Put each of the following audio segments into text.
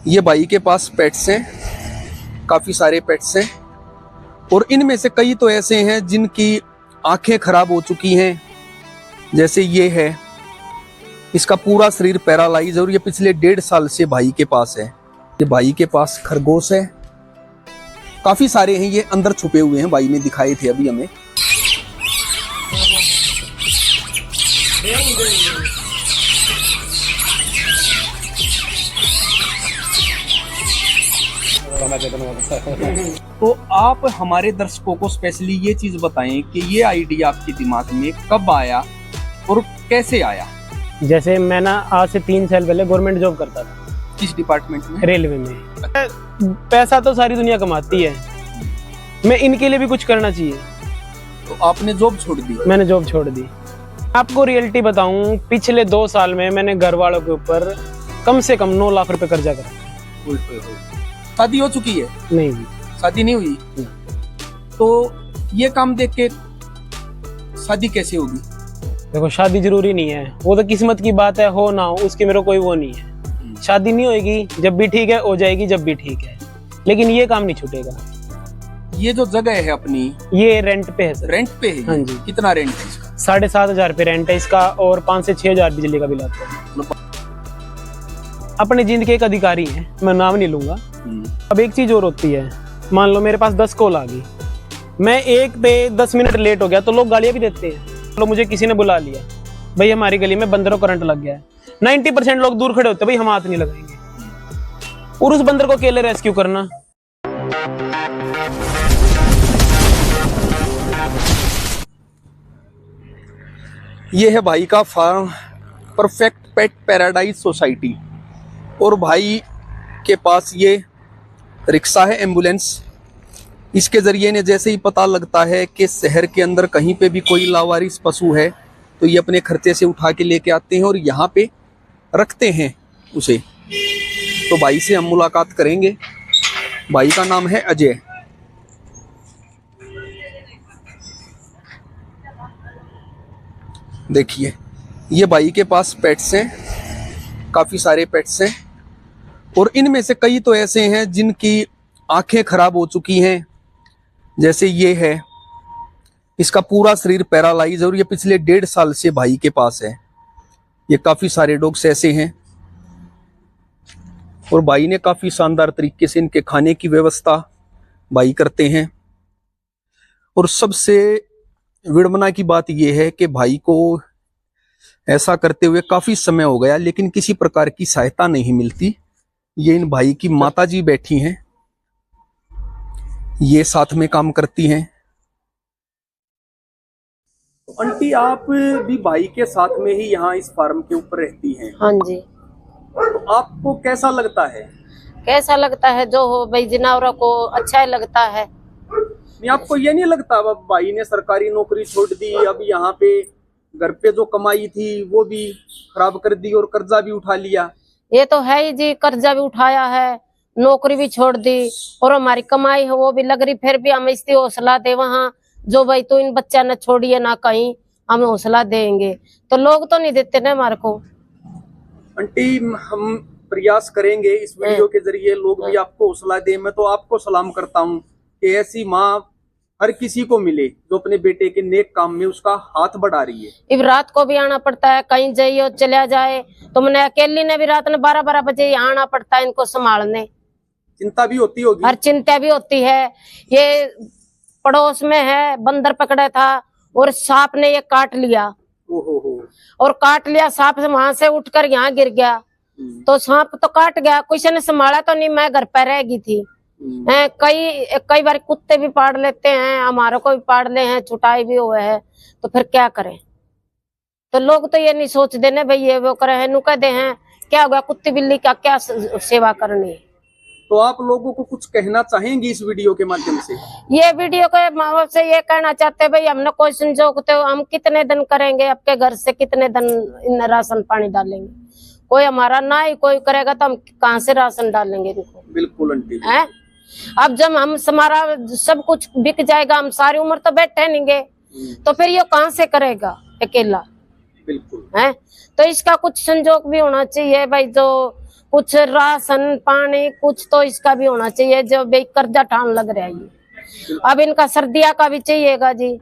ये भाई के पास पेट्स हैं, काफ़ी सारे पेट्स हैं और इनमें से कई तो ऐसे हैं जिनकी आंखें खराब हो चुकी हैं। जैसे ये है, इसका पूरा शरीर पैरालाइज है और ये पिछले 1.5 साल से भाई के पास है। ये भाई के पास खरगोश है, काफ़ी सारे हैं, ये अंदर छुपे हुए हैं, भाई ने दिखाए थे अभी हमें। तो आप हमारे दर्शकों को स्पेशली ये चीज बताएं कि ये आइडिया आपके दिमाग में कब आया और कैसे आया। जैसे मैं ना आज से 3 साल पहले गवर्नमेंट जॉब करता था। किस डिपार्टमेंट में? रेलवे में। पैसा तो सारी दुनिया कमाती है, मैं इनके लिए भी कुछ करना चाहिए। तो आपने जॉब छोड़ दी? मैंने जॉब छोड़ दी। आपको रियलिटी बताऊं, पिछले 2 साल में मैंने घर वालों के ऊपर कम से कम 9 लाख रुपए कर्जा करा। शादी हो चुकी है? नहीं, शादी नहीं हुई। तो ये काम देख के शादी कैसे होगी? देखो, शादी जरूरी नहीं है, वो तो किस्मत की बात है, हो ना हो उसकी मेरे कोई वो नहीं है। शादी नहीं होगी, जब भी ठीक है, हो जाएगी जब भी ठीक है, लेकिन ये काम नहीं छूटेगा। ये जो जगह है अपनी, ये रेंट पे है सर। रेंट पे है? हाँ जी। कितना रेंट है इसका? 7,500 रुपए रेंट है इसका और 5 से 6 हजार बिजली का बिल आता है। अपने जिंदगी के एक अधिकारी हैं, मैं नाम नहीं लूंगा। अब एक चीज और होती है, मान लो मेरे पास 10 कॉल आ गई, मैं एक पे 10 मिनट लेट हो गया तो लोग गालियां भी देते हैं। तो मुझे किसी ने बुला लिया, भाई हमारी गली में बंदरों करंट लग गया है, 90% लोग दूर खड़े होते हैं, भाई हम हाथ नहीं लगाएंगे, और उस बंदर को अकेले रेस्क्यू करना। ये है भाई का फार्म, परफेक्ट पेट पैराडाइज सोसाइटी। और भाई के पास ये रिक्शा है, एम्बुलेंस। इसके जरिए ने जैसे ही पता लगता है कि शहर के अंदर कहीं पे भी कोई लावारिस पशु है तो ये अपने खर्चे से उठा के लेके आते हैं और यहाँ पे रखते हैं उसे। तो भाई से हम मुलाकात करेंगे। भाई का नाम है अजय। देखिए, ये भाई के पास पेट्स हैं, काफ़ी सारे पेट्स हैं और इनमें से कई तो ऐसे हैं जिनकी आंखें खराब हो चुकी हैं। जैसे ये है, इसका पूरा शरीर पैरालाइज है और ये पिछले 1.5 साल से भाई के पास है। ये काफ़ी सारे डॉग्स ऐसे हैं और भाई ने काफ़ी शानदार तरीके से इनके खाने की व्यवस्था भाई करते हैं। और सबसे विडंबना की बात यह है कि भाई को ऐसा करते हुए काफ़ी समय हो गया लेकिन किसी प्रकार की सहायता नहीं मिलती। ये इन भाई की माताजी बैठी हैं, ये साथ में काम करती हैं। आंटी, आप भी भाई के साथ में ही यहाँ इस फार्म के ऊपर रहती हैं? हाँ जी। तो आपको कैसा लगता है? कैसा लगता है, जो हो भाई, जानवरों को अच्छा लगता है। नहीं, आपको ये नहीं लगता अब भाई ने सरकारी नौकरी छोड़ दी, अब यहाँ पे घर पे जो कमाई थी वो भी खराब कर दी और कर्जा भी उठा लिया? ये तो है ही जी, कर्जा भी उठाया है, नौकरी भी छोड़ दी और हमारी कमाई है वो भी लग रही। फिर भी हम इसकी हौसला दे वहाँ, जो भाई तू इन बच्चा न छोड़िए ना कहीं, हम हौसला देंगे। तो लोग तो नहीं देते ना हमारे को। आंटी, हम प्रयास करेंगे इस वीडियो के जरिए लोग भी आपको हौसला दे। मैं तो आपको सलाम करता हूँ कि ऐसी माँ हर किसी को मिले जो अपने बेटे के नेक काम में उसका हाथ बढ़ा रही है। अब रात को भी आना पड़ता है, कहीं जाइए चला जाए तो मैंने अकेली ने भी रात में 12-12 बजे यहाँ आना पड़ता है इनको संभालने। चिंता भी होती होगी? हर चिंता भी होती है। ये पड़ोस में है, बंदर पकड़ा था और सांप ने ये काट लिया। ओहो। और काट लिया सांप से, वहां से उठकर यहाँ गिर गया। तो सांप तो काट गया, किसी ने संभाला तो नहीं, मैं घर पर रह गई थी। कई बार कुत्ते भी पाड़ लेते हैं, हमारे को भी पाड़ ले हैं, छुटाई भी हुए है, तो फिर क्या करें। तो लोग तो ये नहीं सोचते ना भाई ये वो करे हैं, नु कहते हैं क्या होगा, कुत्ते बिल्ली का क्या सेवा करनी। तो आप लोगों को कुछ कहना चाहेंगी इस वीडियो के माध्यम से? ये वीडियो के माध्यम से ये कहना चाहते हैं भाई, हमने कोई संजोग तो हम कितने दिन करेंगे, आपके घर से कितने दिन इन राशन पानी डालेंगे, कोई हमारा ना ही कोई करेगा तो हम कहाँ से राशन डालेंगे इनको। बिल्कुल आंटी है। अब जब हम हमारा सब कुछ बिक जाएगा, हम सारी उम्र तो बैठे नहीं, तो फिर ये कहाँ से करेगा अकेला। बिल्कुल है। तो इसका कुछ संजोग भी होना चाहिए भाई, जो कुछ राशन पानी कुछ तो इसका भी होना चाहिए, जो कर्जा ठान लग रहा है ये। अब इनका सर्दियों का भी चाहिएगा जी,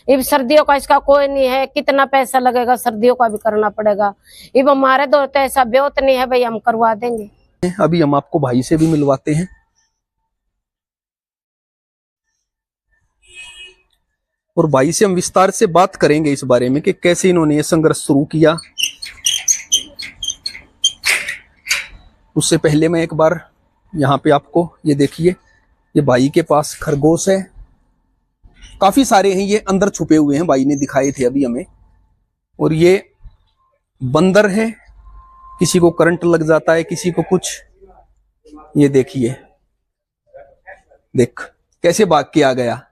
अब सर्दियों का इसका कोई नहीं है, कितना पैसा लगेगा, सर्दियों का भी करना पड़ेगा। अब हमारे दो तो ऐसा ब्योत नहीं है भाई हम करवा देंगे। अभी हम आपको भाई से भी मिलवाते हैं और भाई से हम विस्तार से बात करेंगे इस बारे में कि कैसे इन्होंने ये संघर्ष शुरू किया। उससे पहले मैं एक बार यहाँ पे आपको ये देखिए, ये भाई के पास खरगोश है, काफी सारे हैं, ये अंदर छुपे हुए हैं, भाई ने दिखाए थे अभी हमें। और ये बंदर है, किसी को करंट लग जाता है, किसी को कुछ। ये देखिए, देख कैसे भाग के आ गया।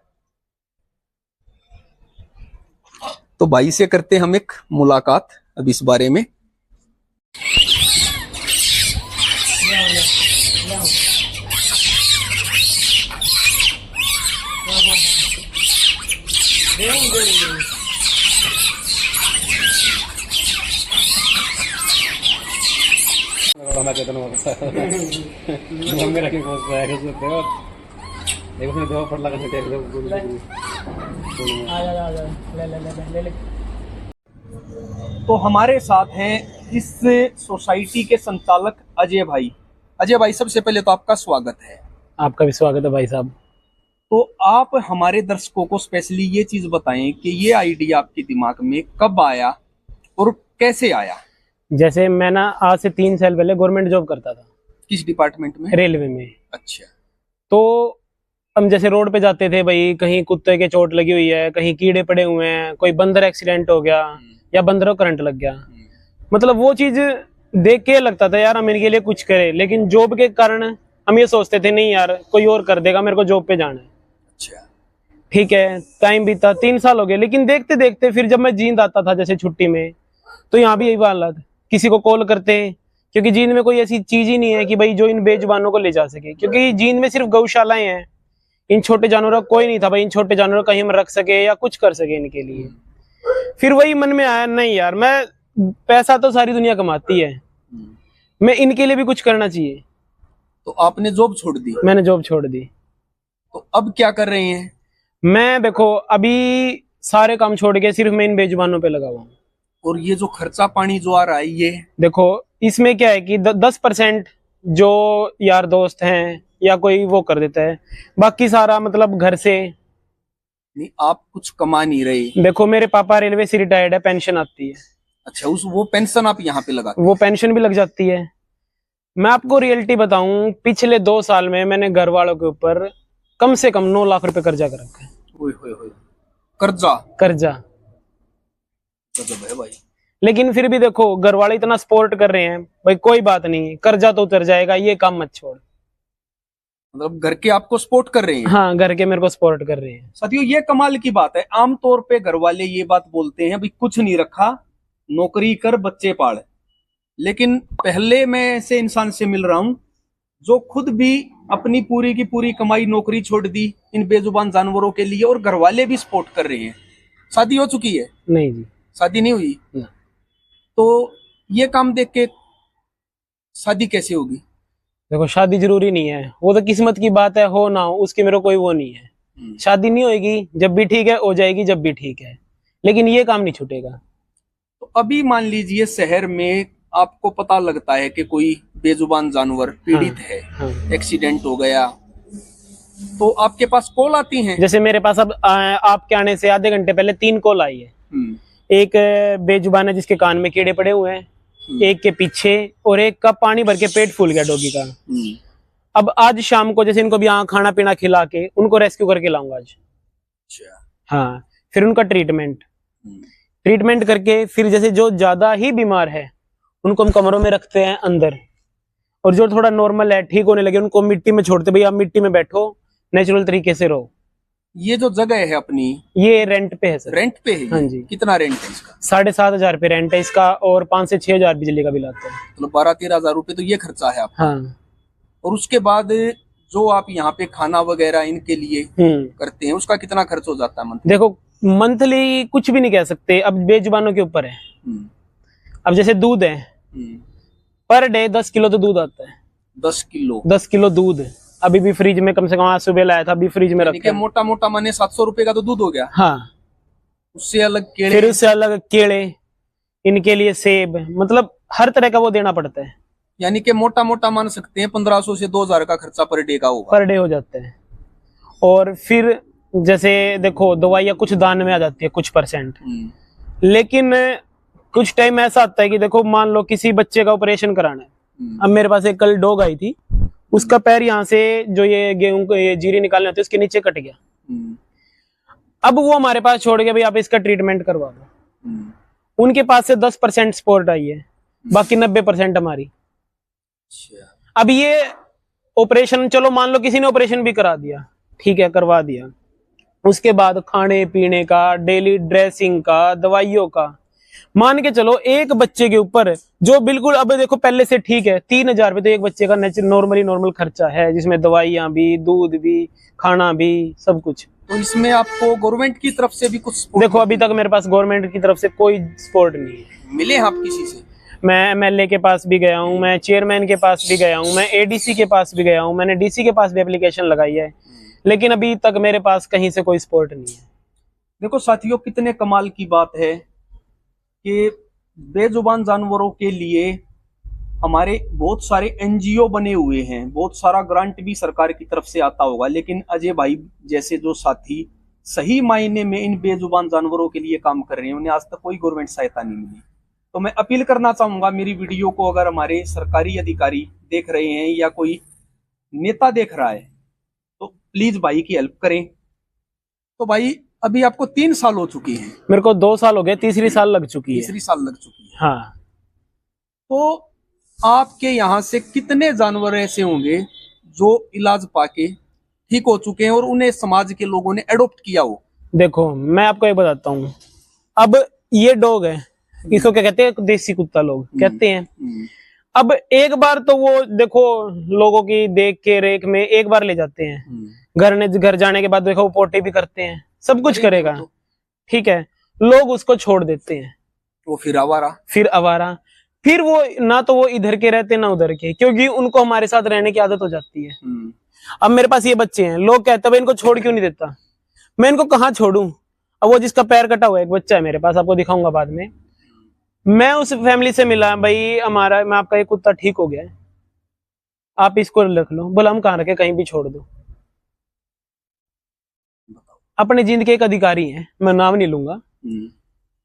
तो भाई से करते हम एक मुलाकात अब इस बारे में। तो हमारे साथ हैं इस सोसाइटी के संचालक अजय भाई। अजय भाई, सबसे पहले तो आपका स्वागत है। आपका भी स्वागत है भाई साहब। तो आप हमारे दर्शकों को स्पेशली ये चीज बताएं कि ये आइडिया आपके दिमाग में कब आया और कैसे आया। जैसे मैं ना आज से 3 साल पहले गवर्नमेंट जॉब करता था। किस डिपार्टमेंट में? रेलवे में। अच्छा। तो हम जैसे रोड पे जाते थे भाई, कहीं कुत्ते के चोट लगी हुई है, कहीं कीड़े पड़े हुए हैं, कोई बंदर एक्सीडेंट हो गया या बंदरों करंट लग गया, मतलब वो चीज देख के लगता था यार हम इनके लिए कुछ करें। लेकिन जॉब के कारण हम ये सोचते थे नहीं यार कोई और कर देगा, मेरे को जॉब पे जाना है। अच्छा। ठीक है, टाइम बीता, 3 साल हो गए। लेकिन देखते देखते फिर जब मैं जींद आता था जैसे छुट्टी में, तो यहाँ भी यही हालत, किसी को कॉल करते, क्योंकि जींद में कोई ऐसी चीज ही नहीं है कि भाई जो इन बेजुबानों को ले जा सके, क्योंकि जींद में सिर्फ गौशालाएं हैं। इन छोटे जानवरों कोई नहीं था भाई, इन छोटे जानवरों कहीं हम रख सके या कुछ कर सके इनके लिए। फिर वही मन में आया, नहीं यार मैं, पैसा तो सारी दुनिया कमाती है, मैं इनके लिए भी कुछ करना चाहिए। तो आपने जॉब छोड़ दी? मैंने जॉब छोड़ दी। तो अब क्या कर रहे हैं? मैं देखो अभी सारे काम छोड़ के सिर्फ मैं इन बेजुबानों पे लगा हुआ हूँ। और ये जो खर्चा पानी जो आ रहा है, ये देखो इसमें क्या है कि 10% जो यार दोस्त हैं या कोई वो कर देता है, बाकी सारा मतलब घर से। नहीं, आप कुछ कमा नहीं रहे। देखो मेरे पापा रेलवे से रिटायर्ड है, पेंशन आती है। अच्छा, वो पेंशन आप यहाँ पे लगाते? वो पेंशन भी लग जाती है। मैं आपको रियलिटी बताऊं, पिछले 2 साल में मैंने घर वालों के ऊपर कम से कम 9 लाख रुपए कर्जा कर रखा है। ओए होए होए, कर्जा गजब है भाई। लेकिन फिर भी देखो घर वाले इतना सपोर्ट कर रहे हैं, भाई कोई बात नहीं, कर्जा तो उतर जाएगा, ये काम मत छोड़। मतलब घर के आपको सपोर्ट कर रहे हैं? हाँ, घर के मेरे को सपोर्ट कर रहे हैं। साथियों, ये कमाल की बात है। आमतौर पे घर वाले ये बात बोलते हैं, भाई कुछ नहीं रखा, नौकरी कर, बच्चे पाल। लेकिन पहले मैं ऐसे इंसान से मिल रहा हूं जो खुद भी अपनी पूरी की पूरी कमाई, नौकरी छोड़ दी इन बेजुबान जानवरों के लिए, और घर वाले भी सपोर्ट कर रहे हैं। शादी हो चुकी है? नहीं जी, शादी नहीं हुई ना। तो ये काम देख के शादी कैसे होगी? देखो शादी जरूरी नहीं है, वो तो किस्मत की बात है, हो ना हो उसकी मेरे को कोई वो नहीं है। शादी नहीं होगी, जब भी ठीक है हो जाएगी, जब भी ठीक है, लेकिन ये काम नहीं छूटेगा। तो अभी मान लीजिए शहर में आपको पता लगता है कि कोई बेजुबान जानवर पीड़ित है, एक्सीडेंट हो गया, तो आपके पास कॉल आती हैं? जैसे मेरे पास अब आपके आने से आधे घंटे पहले 3 कॉल आई है। एक बेजुबान है जिसके कान में कीड़े पड़े हुए हैं, एक के पीछे, और एक का पानी भर के पेट फूल गया डॉगी का। अब आज शाम को जैसे इनको भी यहाँ खाना पीना खिला के उनको रेस्क्यू करके लाऊंगा आज। हाँ, फिर उनका ट्रीटमेंट करके फिर जैसे जो ज्यादा ही बीमार है उनको हम कमरों में रखते हैं अंदर, और जो थोड़ा नॉर्मल है, ठीक होने लगे, उनको मिट्टी में छोड़ते, भाई आप मिट्टी में बैठो, नेचुरल तरीके से रहो। ये जो जगह है अपनी, ये रेंट पे है सर। रेंट पे है? हाँ जी। कितना रेंट है इसका? 7,500 रुपये रेंट है इसका, और 5 से 6 हजार बिजली का बिल आता है। मतलब 12-13 हजार रुपए तो ये खर्चा है आपका। हाँ। और उसके बाद जो आप यहाँ पे खाना वगैरह इनके लिए करते हैं, उसका कितना खर्च हो जाता है मंथली? देखो मंथली कुछ भी नहीं कह सकते, अब बेजुबानों के ऊपर है। अब जैसे दूध है, पर डे 10 किलो तो दूध आता है। 10 किलो 10 किलो दूध अभी भी फ्रिज में, कम से कम आज सुबह लाया था, अभी फ्रिज में रखा है। मोटा मोटा माने 700 रुपए का तो दूध हो गया। हाँ, उससे अलग केले, फिर उससे अलग केले, इनके लिए सेब, मतलब हर तरह का वो देना पड़ता है। यानी कि मोटा मोटा मान सकते हैं 1500 से 2000 का खर्चा पर डे का होगा। पर डे हो जाता है। और फिर जैसे देखो दवाइयाँ कुछ दान में आ जाती है, कुछ परसेंट, लेकिन कुछ टाइम ऐसा आता है कि देखो मान लो किसी बच्चे का ऑपरेशन कराना है। अब मेरे पास एक कल डॉग आई थी, उसका पैर यहाँ से जो ये गेहूं को ये जीरी निकालने होती है उसके नीचे कट गया। अब वो हमारे पास छोड़ के भाई आप इसका ट्रीटमेंट करवा दो। उनके पास से 10% सपोर्ट आई है, बाकी 90% हमारी। अब ये ऑपरेशन, चलो मान लो किसी ने ऑपरेशन भी करा दिया, ठीक है, करवा दिया, उसके बाद खाने पीने का, डेली ड्रेसिंग का, दवाइयों का, मान के चलो एक बच्चे के ऊपर जो बिल्कुल, अब देखो पहले से ठीक है, 3000 रुपये तो एक बच्चे का नॉर्मल खर्चा है, जिसमें दवाइयां भी, दूध भी, खाना भी, सब कुछ। तो इसमें आपको गवर्नमेंट की तरफ से भी कुछ सपोर्ट? देखो अभी तक मेरे पास गवर्नमेंट की तरफ से कोई सपोर्ट नहीं है। मिले आप किसी से? मैं एमएलए के पास भी गया हूँ, मैं चेयरमैन के पास भी गया हूँ, मैं एडीसी के पास भी गया हूँ, मैंने डीसी के पास भी एप्लीकेशन लगाई है, लेकिन अभी तक मेरे पास कहीं से कोई सपोर्ट नहीं है। देखो साथियों, कितने कमाल की बात है कि बेजुबान जानवरों के लिए हमारे बहुत सारे एनजीओ बने हुए हैं, बहुत सारा ग्रांट भी सरकार की तरफ से आता होगा, लेकिन अजय भाई जैसे जो साथी सही मायने में इन बेजुबान जानवरों के लिए काम कर रहे हैं, उन्हें आज तक कोई गवर्नमेंट सहायता नहीं मिली। तो मैं अपील करना चाहूंगा, मेरी वीडियो को अगर हमारे सरकारी अधिकारी देख रहे हैं या कोई नेता देख रहा है तो प्लीज भाई की हेल्प करें। तो भाई अभी आपको 3 साल हो चुकी हैं? मेरे को 2 साल हो गए, तीसरी साल लग चुकी है। तीसरी साल लग चुकी है। हाँ। तो आपके यहाँ से कितने जानवर ऐसे होंगे जो इलाज पाके ठीक हो चुके हैं और उन्हें समाज के लोगों ने एडॉप्ट किया हो? देखो मैं आपको एक बताता हूँ, अब ये डॉग है, इसको क्या कहते हैं, देसी कुत्ता लोग कहते हैं। अब एक बार तो वो देखो लोगों की देख के रेख में एक बार ले जाते हैं, घर जाने के बाद देखो वो पोटी भी करते हैं, सब कुछ करेगा, ठीक है, लोग उसको छोड़ देते हैं, वो फिर आवारा, फिर वो ना तो वो इधर के रहते ना उधर के, क्योंकि उनको हमारे साथ रहने की आदत हो जाती है। अब मेरे पास ये बच्चे हैं, लोग कहते हैं इनको छोड़ क्यों नहीं देता, मैं इनको कहाँ छोड़ूं। अब वो जिसका पैर कटा हुआ है, एक बच्चा है मेरे पास, आपको दिखाऊंगा बाद में, मैं उस फैमिली से मिला, भाई मैं आपका एक कुत्ता ठीक हो गया है, आप इसको रख लो। बोला हम कहाँ रखे, कहीं भी छोड़ दो। अपने जिंद के एक अधिकारी हैं, मैं नाम नहीं लूंगा,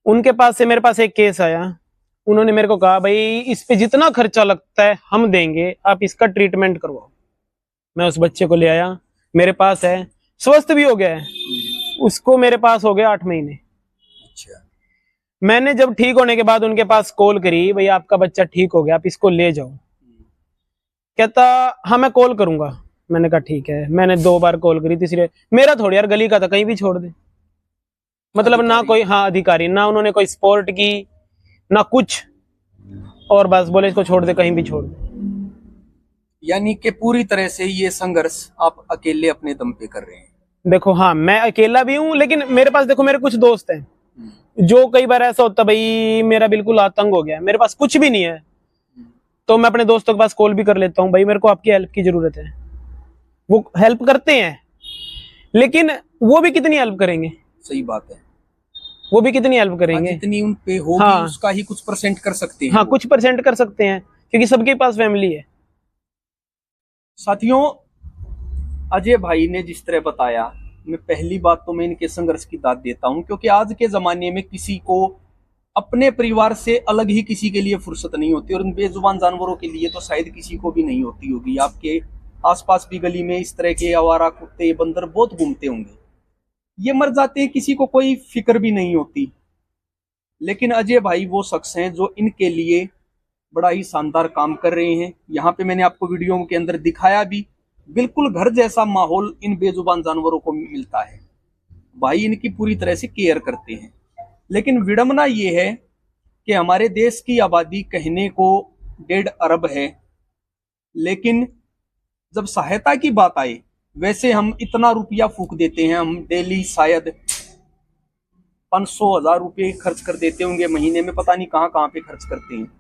उनके पास से मेरे पास एक केस आया, उन्होंने मेरे को कहा भाई इस पे जितना खर्चा लगता है हम देंगे, आप इसका ट्रीटमेंट करवाओ। मैं उस बच्चे को ले आया, मेरे पास है, स्वस्थ भी हो गया है, उसको मेरे पास हो गया 8 महीने। अच्छा। मैंने जब ठीक होने के बाद उनके पास कॉल करी, भाई आपका बच्चा ठीक हो गया, आप इसको ले जाओ। कहता हाँ मैं कॉल करूंगा। मैंने कहा ठीक है। मैंने 2 बार कॉल करी, तीसरे मेरा थोड़ी यार गली का था, कहीं भी छोड़ दे, मतलब ना कोई, हाँ अधिकारी, ना उन्होंने कोई सपोर्ट की ना कुछ, और बस बोले इसको छोड़ दे, कहीं भी छोड़ दे। यानी कि पूरी तरह से ये संघर्ष आप अकेले अपने दम पे कर रहे हैं? देखो हाँ मैं अकेला भी हूँ, लेकिन मेरे पास देखो मेरे कुछ दोस्त हैं, जो कई बार ऐसा होता भाई मेरा बिल्कुल आतंक हो गया, मेरे पास कुछ भी नहीं है, तो मैं अपने दोस्तों के पास कॉल भी कर लेता हूँ, भाई मेरे को आपकी हेल्प की जरूरत है। वो हेल्प करते हैं, लेकिन वो भी कितनी हेल्प करेंगे? सही बात है, वो भी कितनी हेल्प करेंगे? जितनी उन पे होगी, हाँ, उसका ही कुछ % कर सकते हैं। हाँ कुछ % कर सकते हैं, क्योंकि सबके पास फैमिली है। साथियों, अजय भाई ने जिस तरह बताया, मैं पहली बात तो मैं इनके संघर्ष की दाद देता हूं, क्योंकि आज के जमाने में किसी को अपने परिवार से अलग ही किसी के लिए फुर्सत नहीं होती, और इन बेजुबान जानवरों के लिए तो शायद किसी को भी नहीं होती होगी। आपके आसपास भी गली में इस तरह के आवारा कुत्ते बंदर बहुत घूमते होंगे, ये मर जाते हैं, किसी को कोई फिक्र भी नहीं होती। लेकिन अजय भाई वो शख्स हैं जो इनके लिए बड़ा ही शानदार काम कर रहे हैं। यहाँ पे मैंने आपको वीडियो के अंदर दिखाया भी, बिल्कुल घर जैसा माहौल इन बेजुबान जानवरों को मिलता है। भाई इनकी पूरी तरह से केयर करते हैं। लेकिन विडंबना ये है कि हमारे देश की आबादी कहने को 1.5 अरब है, लेकिन जब सहायता की बात आए, वैसे हम इतना रुपया फूक देते हैं, हम डेली शायद 500-1000 रुपये खर्च कर देते होंगे महीने में, पता नहीं कहाँ कहाँ पे खर्च करते हैं।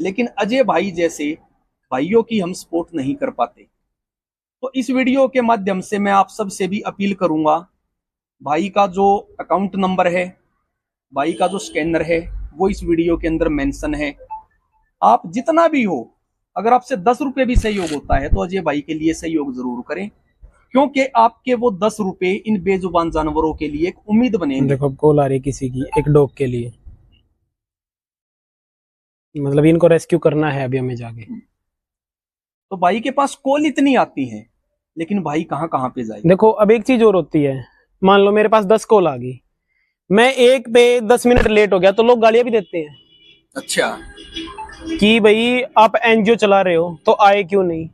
लेकिन अजय भाई जैसे भाइयों की हम सपोर्ट नहीं कर पाते। तो इस वीडियो के माध्यम से मैं आप सबसे भी अपील करूंगा, भाई का जो अकाउंट नंबर है, भाई का जो स्कैनर है, वो इस वीडियो के अंदर मेंशन है। आप जितना भी हो, अगर आपसे 10 रुपए भी सहयोग होता है तो अजय भाई के लिए सहयोग जरूर करें, क्योंकि आपके वो 10 रुपए इन बेजुबान जानवरों के लिए एक उम्मीद बनेंगे। देखो अब कॉल आ रही है किसी की, एक डॉग के लिए, मतलब इनको रेस्क्यू करना है अभी हमें जाके। तो भाई के पास कॉल इतनी आती है, लेकिन भाई कहाँ कहाँ पे जाए। देखो अब एक चीज और होती है, मान लो मेरे पास 10 कॉल आ गई, मैं एक पे 10 मिनट लेट हो गया तो लोग गालियां भी देते हैं। अच्छा, कि भाई आप एनजीओ चला रहे हो तो आए क्यों नहीं।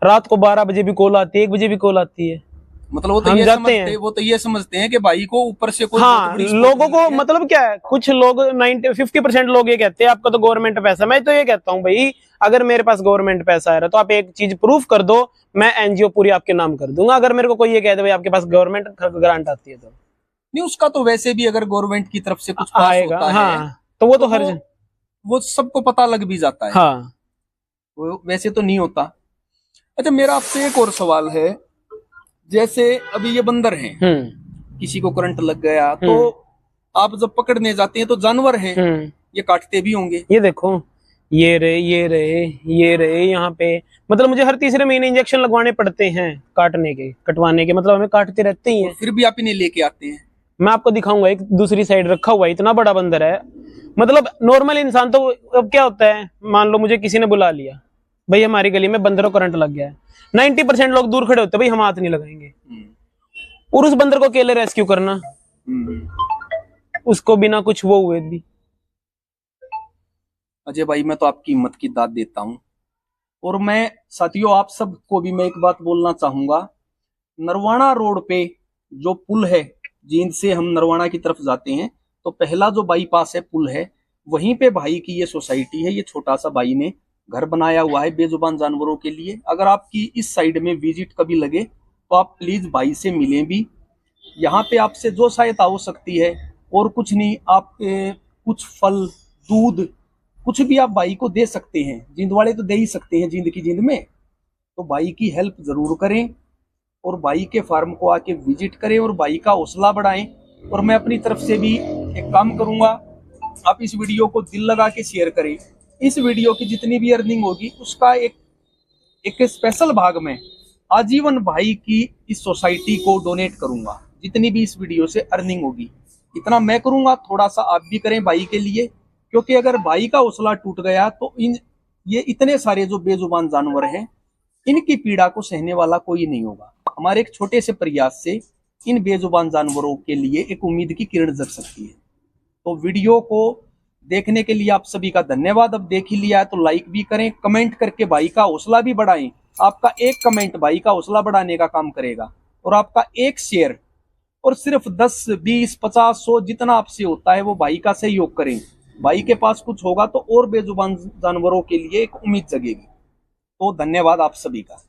रात को 12 बजे भी कॉल आती है, 1 बजे भी कॉल आती है। मतलब वो तो हम ये जाते समझते हैं, वो तो ये समझते हैं कि भाई को ऊपर से कोई हाँ, बहुत बड़ी support लोगों मिल को रही है। मतलब क्या है, कुछ लोग 50% लोग ये कहते हैं आपका तो गवर्नमेंट पैसा। मैं तो ये कहता हूँ भाई, अगर मेरे पास गवर्नमेंट पैसा आ रहा है तो आप एक चीज प्रूफ कर दो, मैं एनजीओ पूरी आपके नाम कर दूंगा। अगर मेरे को कोई ये कहते भाई आपके पास गवर्नमेंट ग्रांट आती है तो नहीं, उसका तो वैसे भी अगर गवर्नमेंट की तरफ से कुछ पास आएगा, होता है हाँ, तो वो तो हर वो सबको पता लग भी जाता है। हाँ, वो वैसे तो नहीं होता। अच्छा, मेरा आपसे एक और सवाल है, जैसे अभी ये बंदर हैं, किसी को करंट लग गया तो आप जब पकड़ने जाते हैं तो जानवर हैं, ये काटते भी होंगे। ये देखो, ये रहे यहाँ पे, मतलब मुझे हर तीसरे महीने इंजेक्शन लगवाने पड़ते हैं, कटवाने के, मतलब हमें काटते रहते ही हैं। फिर भी आप इन्हें लेके आते हैं। मैं आपको दिखाऊंगा, एक दूसरी साइड रखा हुआ है, इतना बड़ा बंदर है। मतलब नॉर्मल इंसान तो, अब क्या होता है, मान लो मुझे किसी ने बुला लिया, भाई हमारी गली में बंदरों करंट लग गया है, 90% लोग दूर खड़े होते हैं, भाई हम हाथ नहीं लगाएंगे। और उस बंदर को अकेले रेस्क्यू करना, उसको बिना कुछ वो हुए भी। अजय भाई, मैं तो आपकी हिम्मत की दाद देता हूं। और मैं साथियों, आप सबको भी मैं एक बात बोलना चाहूंगा, नरवाना रोड पे जो पुल है, जींद से हम नरवाना की तरफ जाते हैं, तो पहला जो बाईपास है, पुल है, वहीं पे भाई की ये सोसाइटी है। ये छोटा सा भाई ने घर बनाया हुआ है बेजुबान जानवरों के लिए। अगर आपकी इस साइड में विजिट कभी लगे तो आप प्लीज भाई से मिलें भी। यहाँ पे आपसे जो सहायता हो सकती है, और कुछ नहीं, आप कुछ फल, दूध, कुछ भी आप भाई को दे सकते हैं। जींद वाले तो दे ही सकते हैं, जींद की जींद में। तो भाई की हेल्प जरूर करें, और भाई के फार्म को आके विजिट करें, और भाई का हौसला बढ़ाएं। और मैं अपनी तरफ से भी एक काम करूंगा, आप इस वीडियो को दिल लगा के शेयर करें। इस वीडियो की जितनी भी अर्निंग होगी, उसका एक स्पेशल भाग में आजीवन भाई की इस सोसाइटी को डोनेट करूंगा। जितनी भी इस वीडियो से अर्निंग होगी, इतना मैं करूंगा, थोड़ा सा आप भी करें भाई के लिए। क्योंकि अगर भाई का हौसला टूट गया तो ये इतने सारे जो बेजुबान जानवर हैं, इनकी पीड़ा को सहने वाला कोई नहीं होगा। हमारे एक छोटे से प्रयास से इन बेजुबान जानवरों के लिए एक उम्मीद की किरण जग सकती है। तो वीडियो को देखने के लिए आप सभी का धन्यवाद। अब देख ही लिया है तो लाइक भी करें, कमेंट करके भाई का हौसला भी बढ़ाएं। आपका एक कमेंट भाई का हौसला बढ़ाने का काम करेगा, और आपका एक शेयर, और सिर्फ 10, 20, 50, 100 जितना आपसे होता है वो भाई का सहयोग करें। भाई के पास कुछ होगा तो और बेजुबान जानवरों के लिए एक उम्मीद जगेगी। तो धन्यवाद आप सभी का।